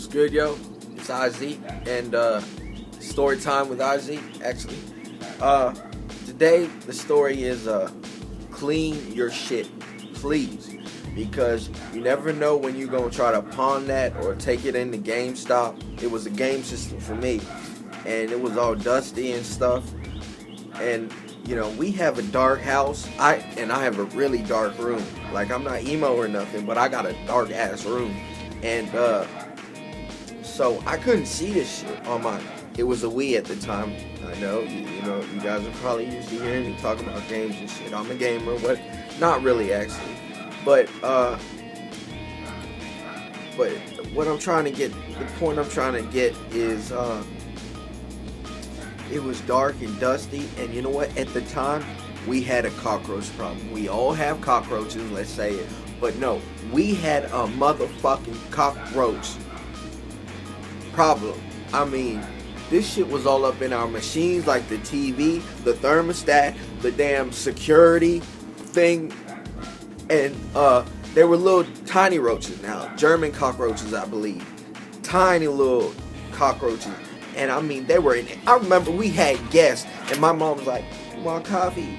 good, yo? It's IZ, and story time with IZ, actually. Today, the story is clean your shit, please. Because you never know when you're going to try to pawn that or take it into GameStop. It was a game system for me, and it was all dusty and stuff. And, you know, we have a dark house, I have a really dark room. Like, I'm not emo or nothing, but I got a dark-ass room. And, so I couldn't see this shit on my... It was a Wii at the time. I know, you know, you guys are probably used to hearing me talk about games and shit. I'm a gamer, but not really, actually. But what I'm trying to get, the point I'm trying to get is, it was dark and dusty, and you know what? At the time, we had a cockroach problem. We all have cockroaches, let's say it. But no, we had a motherfucking cockroach problem. I mean, this shit was all up in our machines, like the TV, the thermostat, the damn security thing. And they were little tiny roaches now. German cockroaches, I believe. Tiny little cockroaches. And I mean, they were in it. I remember we had guests, and my mom was like, "You want coffee?"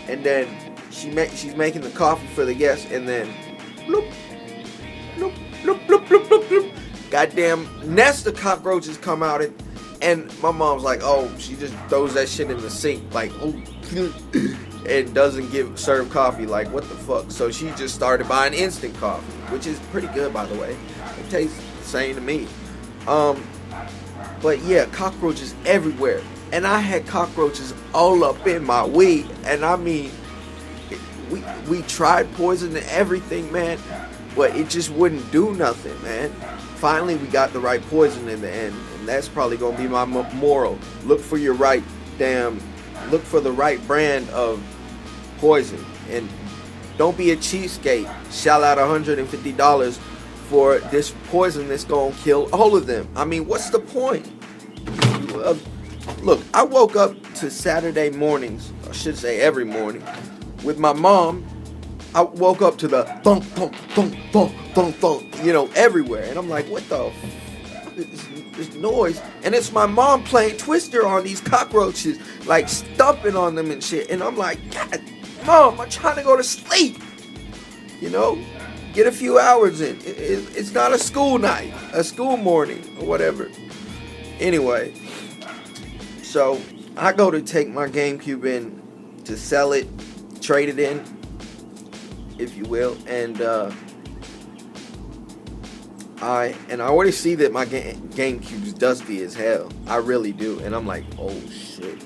And then she's making the coffee for the guests, and then bloop, bloop, bloop, bloop, bloop, bloop, bloop. Goddamn nest of cockroaches come out, and my mom's like, "Oh," she just throws that shit in the sink, like, "Oh," and doesn't serve coffee. Like, what the fuck? So she just started buying instant coffee, which is pretty good, by the way. It tastes the same to me. But yeah, cockroaches everywhere. And I had cockroaches all up in my weed. And I mean, we tried poison and everything, man. But it just wouldn't do nothing, man. Finally, we got the right poison in the end. And that's probably going to be my moral. Look for the right brand of poison. And don't be a cheapskate. Shell out $150 for this poison that's going to kill all of them. I mean, what's the point? Look, I woke up to Saturday mornings, I should say every morning, with my mom. I woke up to the thunk, thunk, thunk, thunk, thunk, thunk, you know, everywhere. And I'm like, what the fuck is this noise? And it's my mom playing Twister on these cockroaches, like stomping on them and shit. And I'm like, God, Mom, I'm trying to go to sleep. You know? Get a few hours in. It's not a school night, a school morning, or whatever. Anyway, so I go to take my GameCube in to sell it, trade it in, if you will, and I already see that my GameCube's dusty as hell. I really do, and I'm like, oh shit.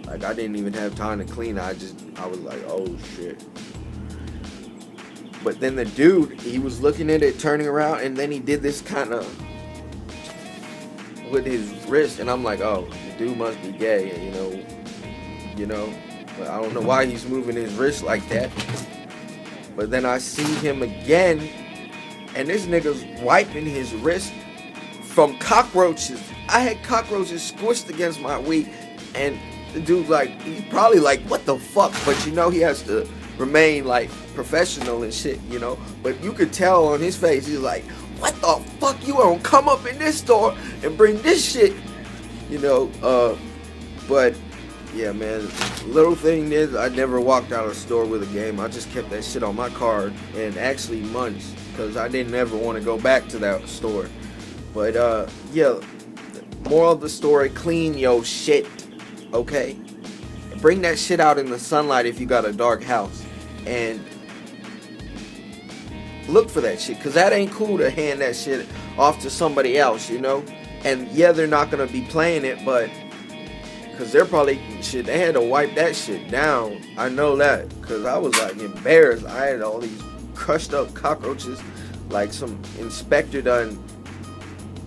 Like, I didn't even have time to clean it. I was like, oh shit. But then the dude, he was looking at it, turning around, and then he did this kind of with his wrist, and I'm like, oh, the dude must be gay, you know. But I don't know why he's moving his wrist like that. But then I see him again, and this nigga's wiping his wrist from cockroaches. I had cockroaches squished against my wheat, and the dude's like, he's probably like, what the fuck? But you know, he has to remain like professional and shit, you know. But you could tell on his face, he's like, what the fuck, you don't come up in this store and bring this shit, you know. But yeah, man, little thing is, I never walked out of the store with a game. I just kept that shit on my card, and actually months, because I didn't ever want to go back to that store. But yeah, moral of the story, clean your shit, okay? Bring that shit out in the sunlight if you got a dark house, and look for that shit, because that ain't cool to hand that shit off to somebody else, you know. And yeah, they're not gonna be playing it, but because they're probably shit, they had to wipe that shit down. I know that, because I was like embarrassed. I had all these crushed up cockroaches, like some inspector done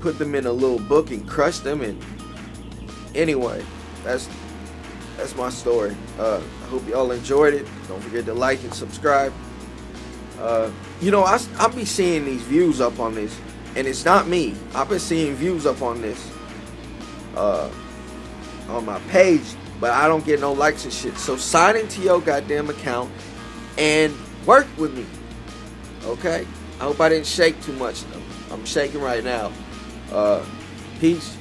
put them in a little book and crushed them. And anyway, that's my story. I hope y'all enjoyed it. Don't forget to like and subscribe. You know, I'll be seeing these views up on this, and it's not me. I've been seeing views up on this on my page, but I don't get no likes and shit. So sign into your goddamn account and work with me, okay? I hope I didn't shake too much. I'm shaking right now. Peace.